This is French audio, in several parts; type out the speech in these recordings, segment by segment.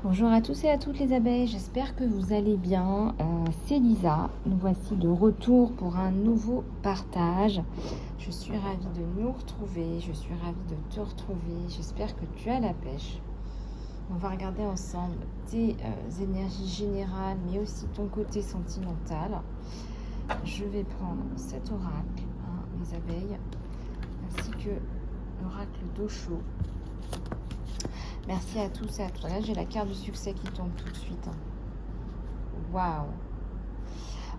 Bonjour à tous et à toutes les abeilles, j'espère que vous allez bien. C'est Lisa, nous voici de retour pour un nouveau partage. Je suis ravie de nous retrouver, je suis ravie de te retrouver, j'espère que tu as la pêche. On va regarder ensemble tes énergies générales, mais aussi ton côté sentimental. Je vais prendre cet oracle, les abeilles, ainsi que l'oracle d'Osho. Merci à tous et à toutes. Là, j'ai la carte du succès qui tombe tout de suite. Waouh!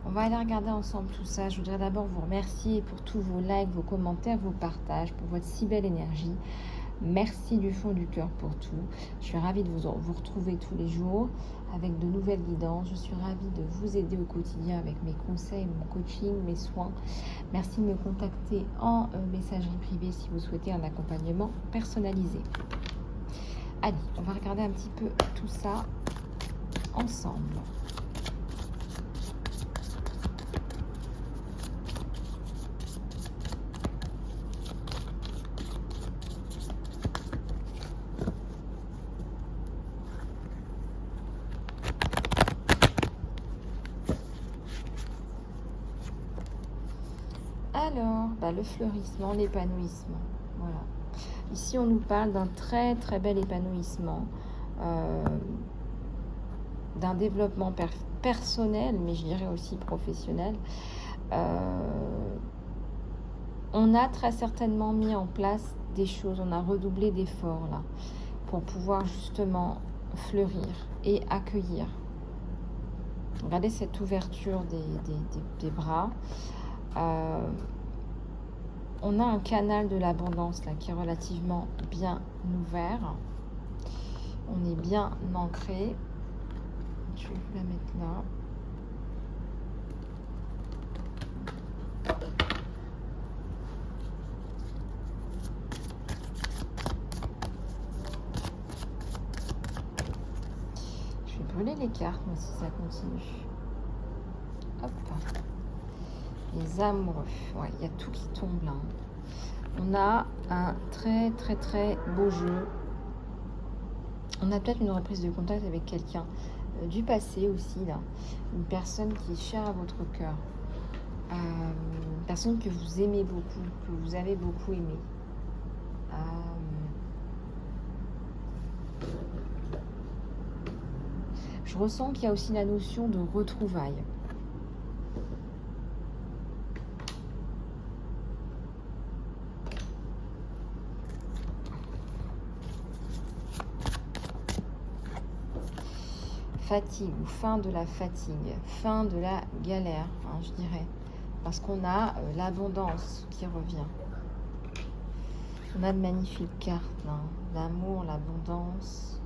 On va aller regarder ensemble tout ça. Je voudrais d'abord vous remercier pour tous vos likes, vos commentaires, vos partages, pour votre si belle énergie. Merci du fond du cœur pour tout. Je suis ravie de vous retrouver tous les jours avec de nouvelles guidances. Je suis ravie de vous aider au quotidien avec mes conseils, mon coaching, mes soins. Merci de me contacter en messagerie privée si vous souhaitez un accompagnement personnalisé. Allez, on va regarder un petit peu tout ça ensemble. Alors, le fleurissement, l'épanouissement. Voilà. Ici, on nous parle d'un très très bel épanouissement, d'un développement personnel, mais je dirais aussi professionnel. On a très certainement mis en place des choses, on a redoublé d'efforts là, pour pouvoir justement fleurir et accueillir. Regardez cette ouverture des bras. On a un canal de l'abondance là qui est relativement bien ouvert. On est bien ancré. Je vais vous la mettre là. Je vais brûler les cartes, moi, si ça continue. Hop. Les amoureux. Ouais, il y a tout qui tombe là. On a un très très très beau jeu. On a peut-être une reprise de contact avec quelqu'un du passé aussi là. Une personne qui est chère à votre cœur. Une personne que vous aimez beaucoup, que vous avez beaucoup aimé. Je ressens qu'il y a aussi la notion de retrouvailles. Fatigue ou fin de la fatigue, fin de la galère, je dirais. Parce qu'on a l'abondance qui revient. On a de magnifiques cartes, l'amour, l'abondance.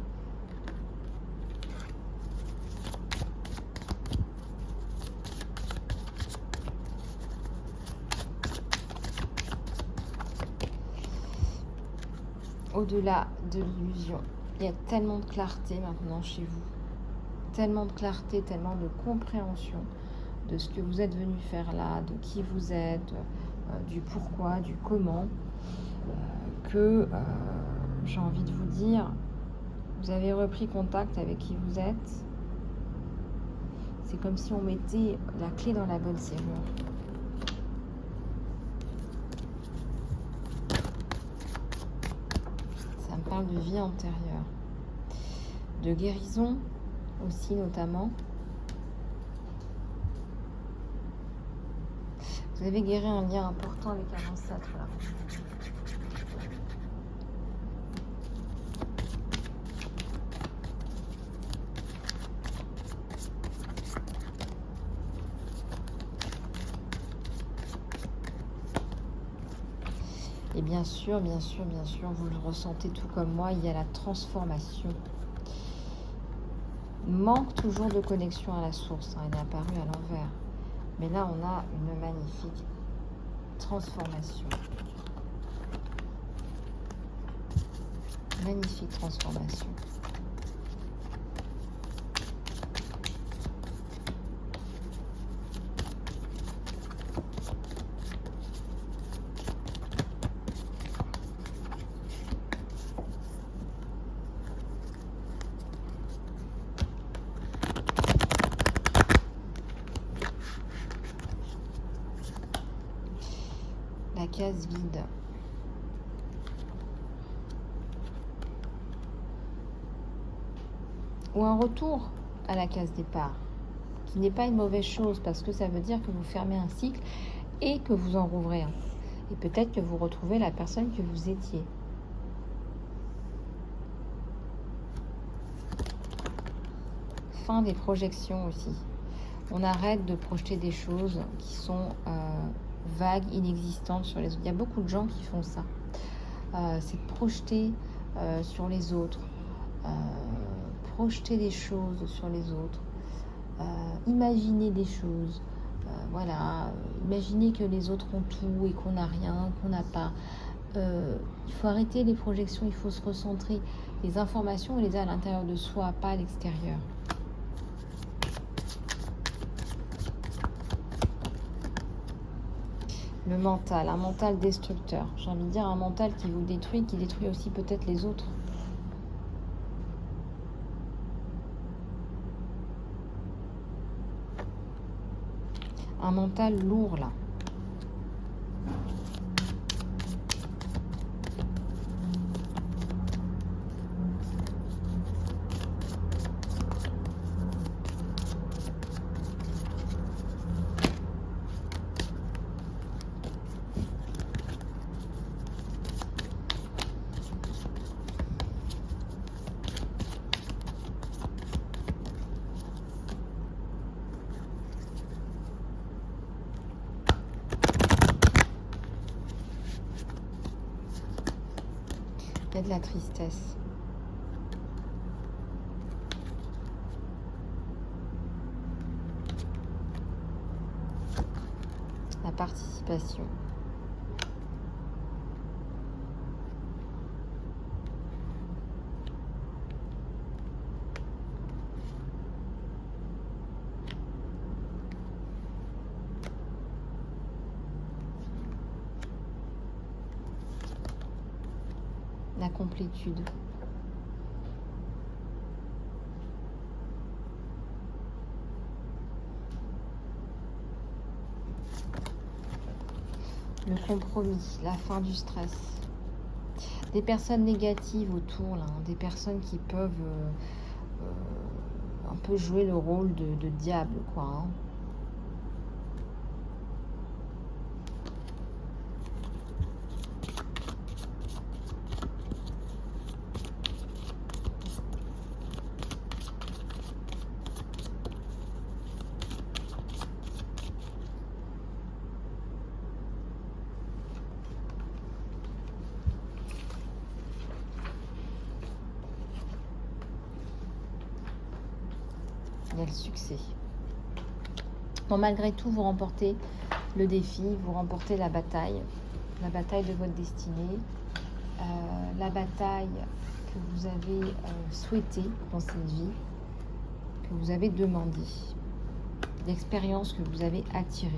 Au-delà de l'illusion, il y a tellement de clarté maintenant chez vous. Tellement de clarté, tellement de compréhension de ce que vous êtes venu faire là, de qui vous êtes, du pourquoi, du comment, que j'ai envie de vous dire, vous avez repris contact avec qui vous êtes. C'est comme si on mettait la clé dans la bonne serrure. Ça me parle de vie antérieure, de guérison aussi notamment. Vous avez guéri un lien important avec un ancêtre là. Et bien sûr, vous le ressentez tout comme moi, il y a la transformation. Manque toujours de connexion à la source, il est apparu à l'envers. Mais là, on a une magnifique transformation. Magnifique transformation. case vide. Ou un retour à la case départ, qui n'est pas une mauvaise chose, parce que ça veut dire que vous fermez un cycle et que vous en rouvrez un. Et peut-être que vous retrouvez la personne que vous étiez. Fin des projections aussi. On arrête de projeter des choses qui sont vagues, inexistantes sur les autres. Il y a beaucoup de gens qui font ça. C'est de projeter sur les autres. Projeter des choses sur les autres, imaginer des choses, voilà, imaginer que les autres ont tout et qu'on n'a rien, qu'on n'a pas. Il faut arrêter les projections, il faut se recentrer. Les informations, on les a à l'intérieur de soi, pas à l'extérieur. Le mental, un mental destructeur. J'ai envie de dire un mental qui vous détruit, qui détruit aussi peut-être les autres. Un mental lourd là. Il y a de la tristesse. La participation. La complétude. Le compromis, la fin du stress. Des personnes négatives autour, là, hein, des personnes qui peuvent un peu jouer le rôle de diable, quoi. Hein. Il y a le succès. Bon, malgré tout, vous remportez le défi, vous remportez la bataille de votre destinée, la bataille que vous avez souhaitée dans cette vie, que vous avez demandée, l'expérience que vous avez attirée.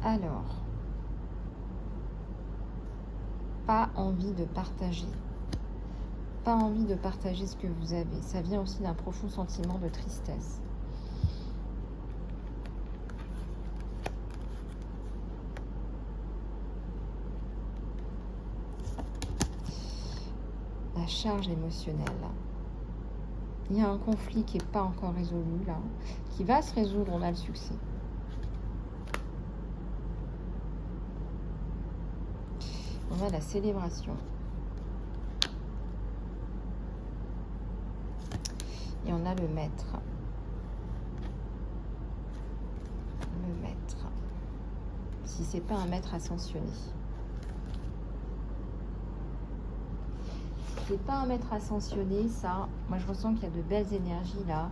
Alors, pas envie de partager. Pas envie de partager ce que vous avez. Ça vient aussi d'un profond sentiment de tristesse. La charge émotionnelle. Il y a un conflit qui n'est pas encore résolu, là, qui va se résoudre, on a le succès. On a la célébration. Et on a le maître. Le maître. Si c'est pas un maître ascensionné. Si c'est pas un maître ascensionné, ça, moi je ressens qu'il y a de belles énergies là.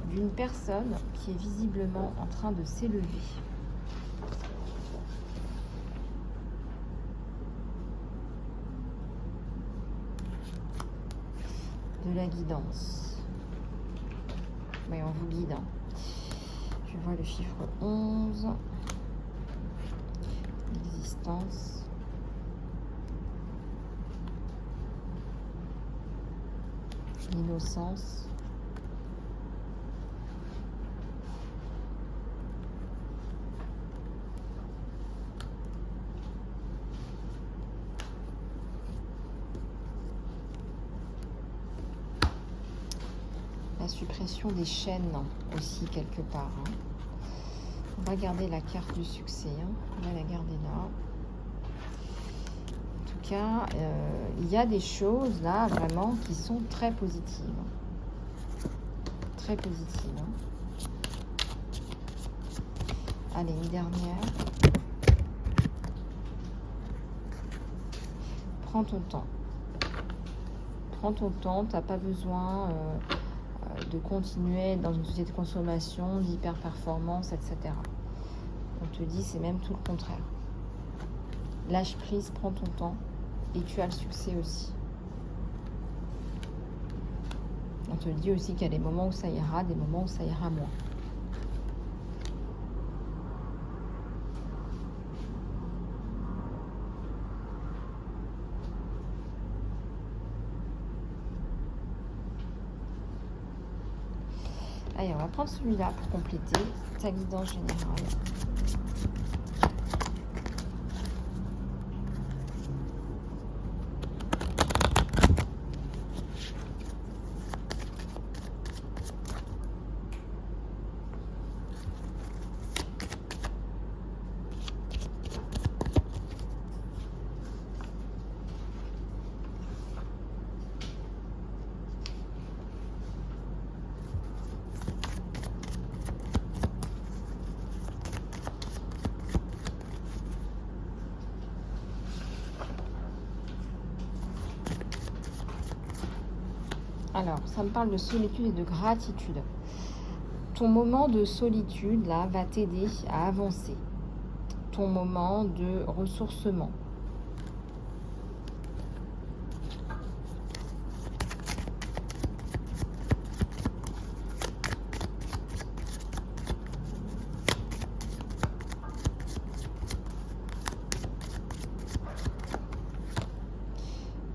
D'une personne qui est visiblement en train de s'élever. De la guidance. Oui, on vous guide. Hein. Je vois le chiffre 11. L'existence. L'innocence. La suppression des chaînes aussi quelque part. Hein. On va garder la carte du succès. Hein. On va la garder là. En tout cas, il y a des choses là vraiment qui sont très positives. Très positives. Hein. Allez, une dernière. Prends ton temps. Prends ton temps, tu n'as pas besoin de continuer dans une société de consommation, d'hyper-performance, etc. On te dit, c'est même tout le contraire. Lâche prise, prends ton temps et tu as le succès aussi. On te dit aussi qu'il y a des moments où ça ira, des moments où ça ira moins. Allez, on va prendre celui-là pour compléter ta guidance générale. Alors, ça me parle de solitude et de gratitude. Ton moment de solitude, là, va t'aider à avancer. Ton moment de ressourcement.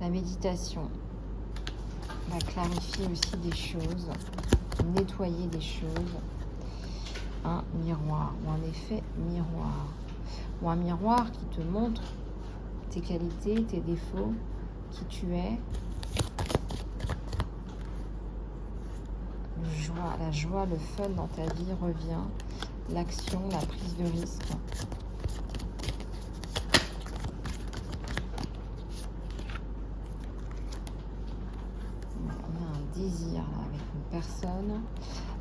La méditation va clarifier aussi des choses, nettoyer des choses. Un miroir ou un effet miroir. Ou un miroir qui te montre tes qualités, tes défauts, qui tu es. La joie, le fun dans ta vie revient. L'action, la prise de risque. Désir là, avec une personne,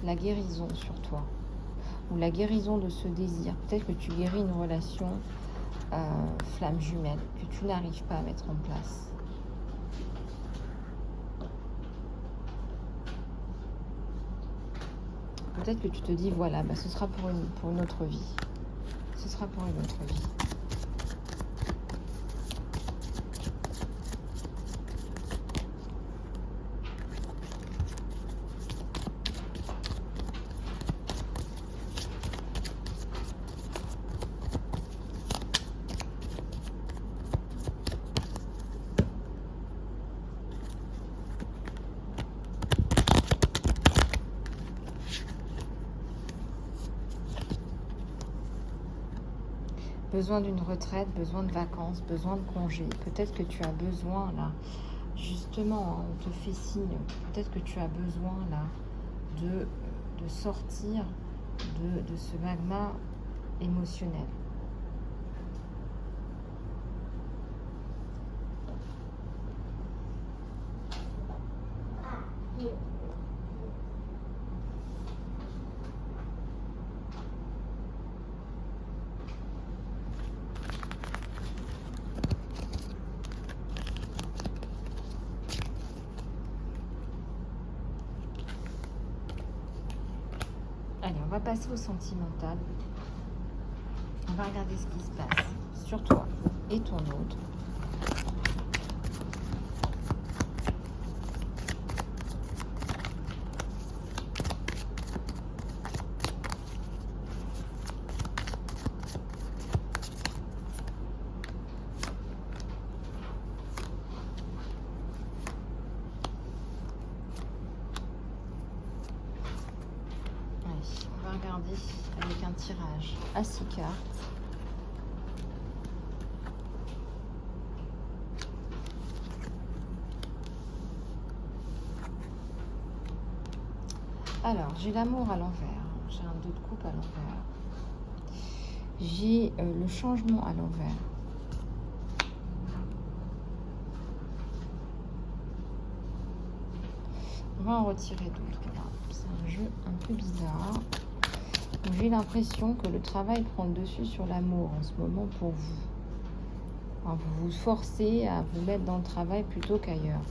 la guérison sur toi ou la guérison de ce désir. Peut-être que tu guéris une relation flamme jumelle que tu n'arrives pas à mettre en place. Peut-être que tu te dis voilà, bah, ce sera pour une autre vie. Ce sera pour une autre vie. Besoin d'une retraite, besoin de vacances, besoin de congés. Peut-être que tu as besoin, là, justement, hein, on te fait signe, peut-être que tu as besoin, là, de sortir de ce magma émotionnel. Allez, on va passer au sentimental. On va regarder ce qui se passe sur toi et ton autre. tirage à 6 cartes. Alors, j'ai l'amour à l'envers. J'ai un 2 de coupe à l'envers. J'ai le changement à l'envers. On va en retirer d'autres là. C'est un jeu un peu bizarre. J'ai l'impression que le travail prend le dessus sur l'amour en ce moment pour vous. Enfin, vous vous forcez à vous mettre dans le travail plutôt qu'ailleurs.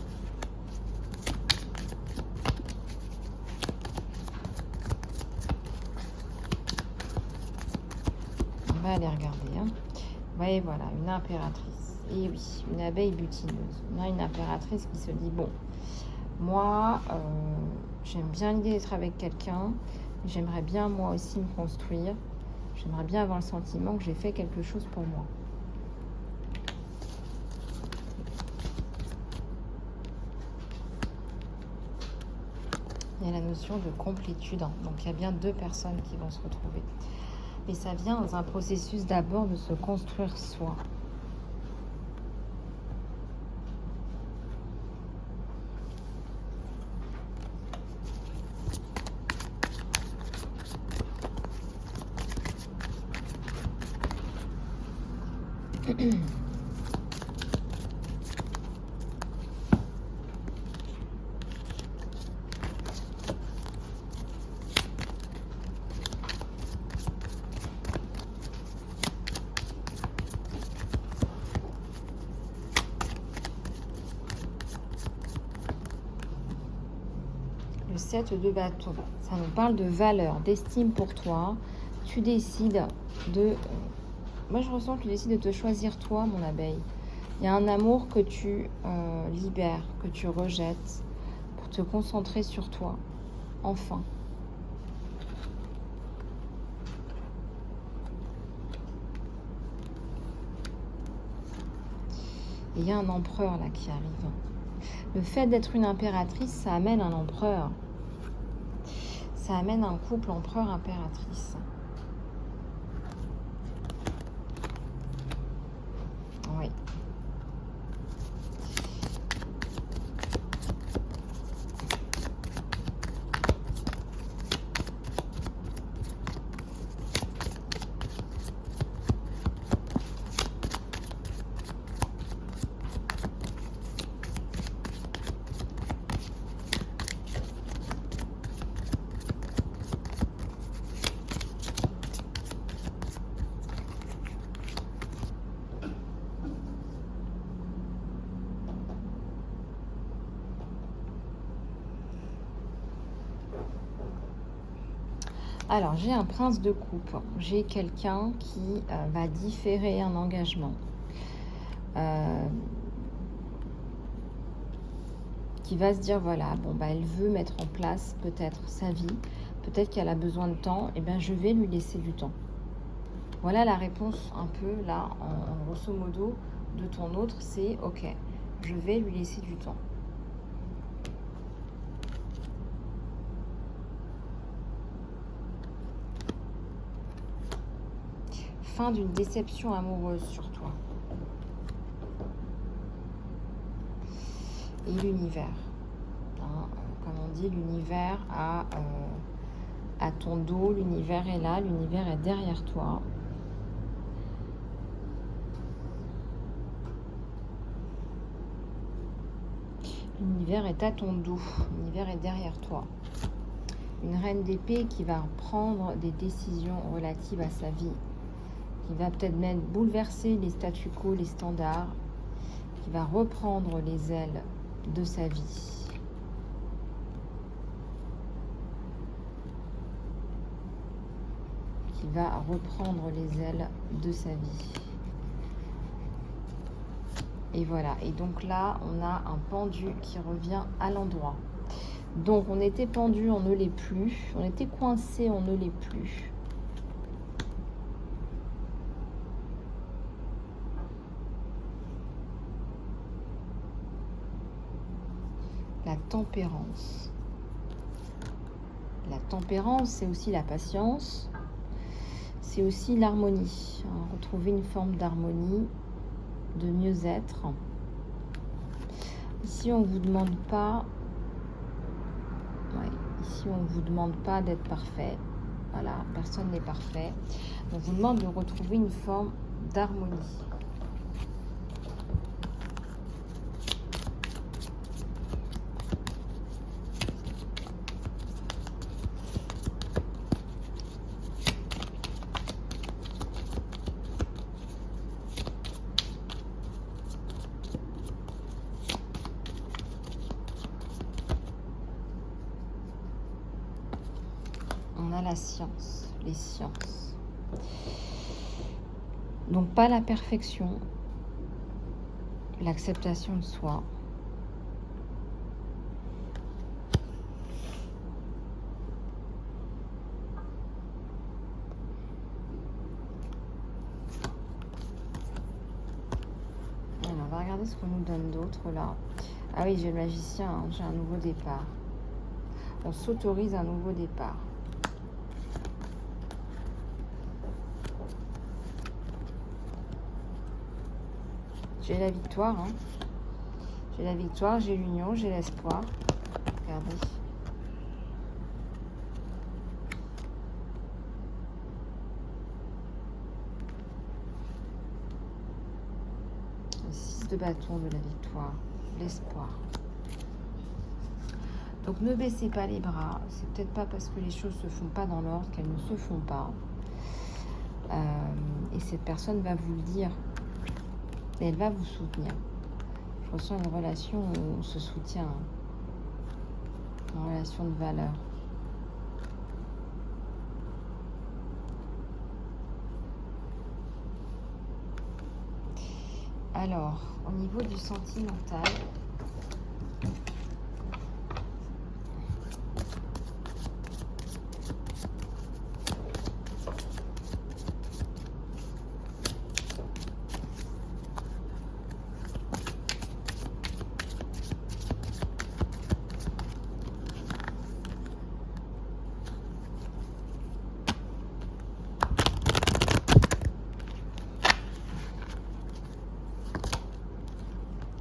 On va aller regarder. Hein. Ouais, voilà, une impératrice. Et oui, une abeille butineuse. On a une impératrice qui se dit, bon, moi, j'aime bien l'idée d'être avec quelqu'un. J'aimerais bien, moi aussi, me construire. J'aimerais bien avoir le sentiment que j'ai fait quelque chose pour moi. Il y a la notion de complétude. Hein. Donc, il y a bien 2 personnes qui vont se retrouver. Et ça vient dans un processus d'abord de se construire soi. Le 7 de bâton, ça nous parle de valeur, d'estime pour toi. Tu décides de... Moi, je ressens que tu décides de te choisir toi, mon abeille. Il y a un amour que tu libères, que tu rejettes pour te concentrer sur toi, enfin. Et il y a un empereur là qui arrive. Le fait d'être une impératrice, ça amène un empereur. Ça amène un couple empereur-impératrice. Oui. Alors, j'ai un prince de coupe. J'ai quelqu'un qui va différer un engagement. Qui va se dire, voilà, bon, bah, elle veut mettre en place peut-être sa vie. Peut-être qu'elle a besoin de temps. Eh bien, je vais lui laisser du temps. Voilà la réponse un peu, là, en grosso modo, de ton autre. C'est, ok, je vais lui laisser du temps. Fin d'une déception amoureuse sur toi. Et l'univers. Hein, comme on dit, l'univers a à ton dos, l'univers est là, l'univers est derrière toi. L'univers est à ton dos, l'univers est derrière toi. Une reine d'épée qui va prendre des décisions relatives à sa vie, qui va peut-être même bouleverser les statu quo, les standards, qui va reprendre les ailes de sa vie. Qui va reprendre les ailes de sa vie. Et voilà, et donc là, on a un pendu qui revient à l'endroit. Donc, on était pendu, on ne l'est plus. On était coincé, on ne l'est plus. La tempérance. La tempérance, c'est aussi la patience. c'est aussi l'harmonie. Hein, retrouver une forme d'harmonie, de mieux-être. Ici, on ne vous demande pas... Ouais, ici, on ne vous demande pas d'être parfait. Voilà, personne n'est parfait. On vous demande de retrouver une forme d'harmonie. On a la science, les sciences. Donc pas la perfection, l'acceptation de soi. Alors, on va regarder ce qu'on nous donne d'autre là. Ah oui, j'ai le magicien, hein, j'ai un nouveau départ. On s'autorise un nouveau départ. J'ai la victoire, hein. J'ai la victoire, j'ai l'union, j'ai l'espoir. Regardez. Le 6 de bâton de la victoire, l'espoir. Donc ne baissez pas les bras. C'est peut-être pas parce que les choses se font pas dans l'ordre qu'elles ne se font pas. Et cette personne va vous le dire. Et elle va vous soutenir. Je ressens une relation où on se soutient. Une relation de valeur. Alors, au niveau du sentimental,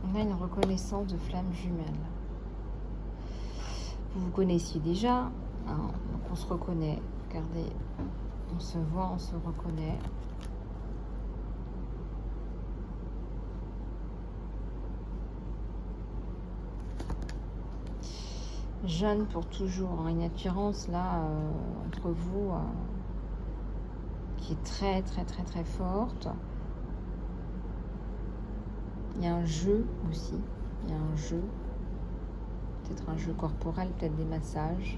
on a une reconnaissance de flamme jumelle. Vous vous connaissiez déjà, hein, donc on se reconnaît. Regardez, on se voit, on se reconnaît. Jeune pour toujours, hein, une attirance là entre vous qui est très très très très forte. Il y a un jeu aussi, il y a un jeu, peut-être un jeu corporel, peut-être des massages.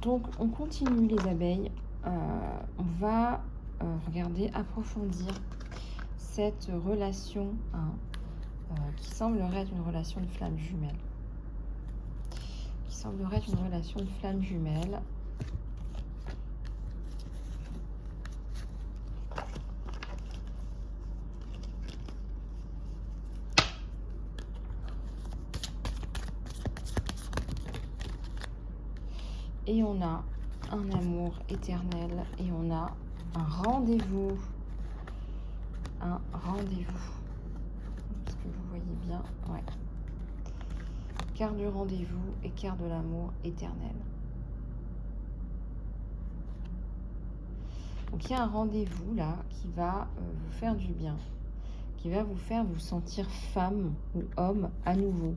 Donc on continue les abeilles, on va regarder, approfondir cette relation hein, qui semblerait être une relation de flamme jumelle. Semblerait être une relation de flamme jumelle. Et on a un amour éternel et on a un rendez-vous. Un rendez-vous. Est-ce que vous voyez bien? Ouais. Carte du rendez-vous et carte de l'amour éternel. Donc il y a un rendez-vous là qui va vous faire du bien, qui va vous faire vous sentir femme ou homme à nouveau.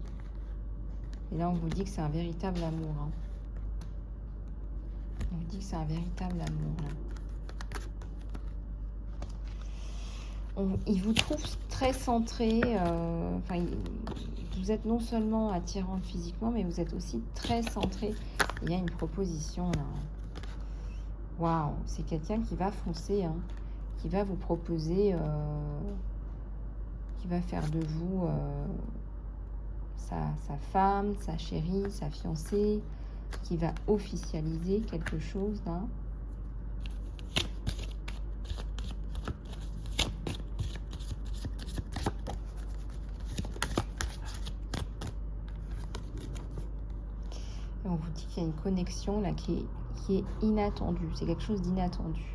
Et là on vous dit que c'est un véritable amour. Hein. On vous dit que c'est un véritable amour. Là. Il vous trouve très centré, vous êtes non seulement attirante physiquement, mais vous êtes aussi très centré. Il y a une proposition là. Waouh, c'est quelqu'un qui va foncer, hein, qui va vous proposer, qui va faire de vous sa femme, sa chérie, sa fiancée, qui va officialiser quelque chose là. Et on vous dit qu'il y a une connexion là qui est inattendue. C'est quelque chose d'inattendu.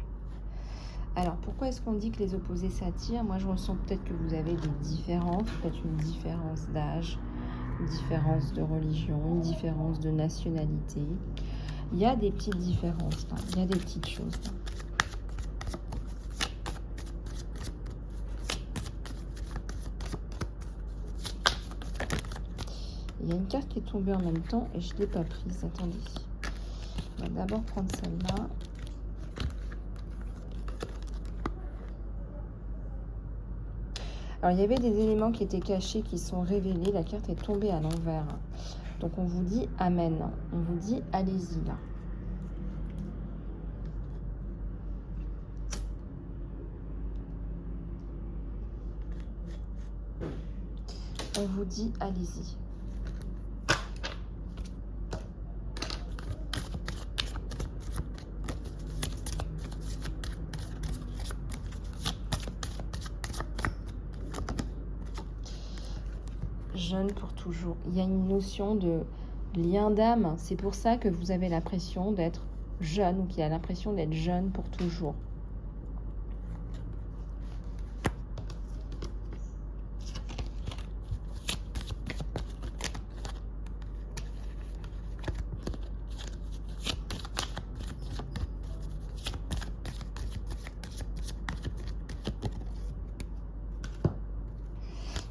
Alors, pourquoi est-ce qu'on dit que les opposés s'attirent? Moi, je ressens peut-être que vous avez des différences, peut-être une différence d'âge, une différence de religion, une différence de nationalité. Il y a des petites différences, là. Il y a des petites choses, là. Il y a une carte qui est tombée en même temps et je ne l'ai pas prise. Attendez. On va d'abord prendre celle-là. Alors, il y avait des éléments qui étaient cachés, qui sont révélés. La carte est tombée à l'envers. Donc, on vous dit Amen. On vous dit allez-y, là. On vous dit allez-y. Jeune pour toujours. Il y a une notion de lien d'âme. C'est pour ça que vous avez l'impression d'être jeune ou qu'il a l'impression d'être jeune pour toujours.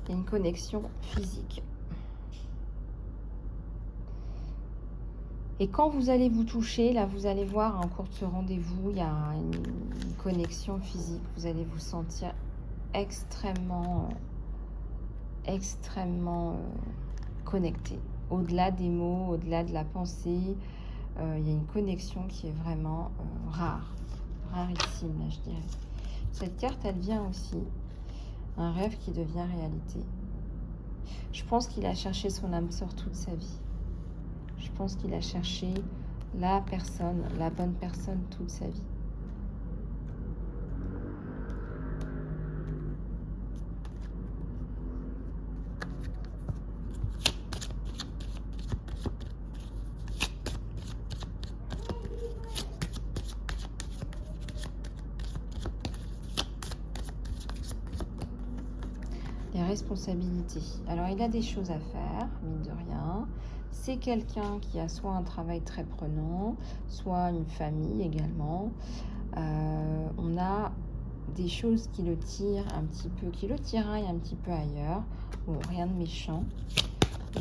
Il y a une connexion physique. Et quand vous allez vous toucher, là, vous allez voir en cours de ce rendez-vous, il y a une connexion physique. Vous allez vous sentir extrêmement connecté. Au-delà des mots, au-delà de la pensée, il y a une connexion qui est vraiment rarissime, là, je dirais. Cette carte, elle vient aussi. Un rêve qui devient réalité. Je pense qu'il a cherché son âme sœur toute sa vie. Je pense qu'il a cherché la personne, la bonne personne toute sa vie. Les responsabilités. Alors, il a des choses à faire, mine de rien. C'est quelqu'un qui a soit un travail très prenant, soit une famille également. On a des choses qui le tirent un petit peu, qui le tiraillent un petit peu ailleurs. Bon, rien de méchant,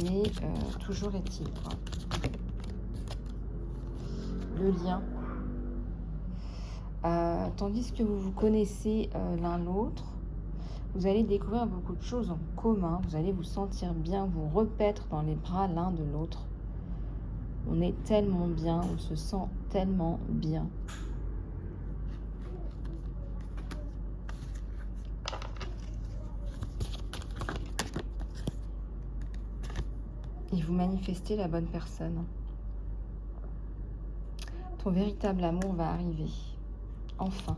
mais toujours est-il, quoi. Le lien. Tandis que vous vous connaissez l'un l'autre, vous allez découvrir beaucoup de choses en commun. Vous allez vous sentir bien, vous repaître dans les bras l'un de l'autre. On est tellement bien, on se sent tellement bien. Et vous manifestez la bonne personne. Ton véritable amour va arriver. Enfin.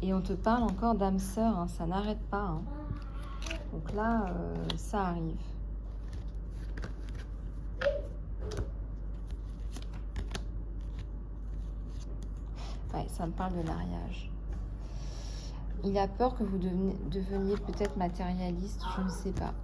Et on te parle encore d'âme sœur, hein, ça n'arrête pas. Hein. Donc là, ça arrive. Ouais, ça me parle de mariage. Il a peur que vous deveniez peut-être matérialiste, je ne sais pas.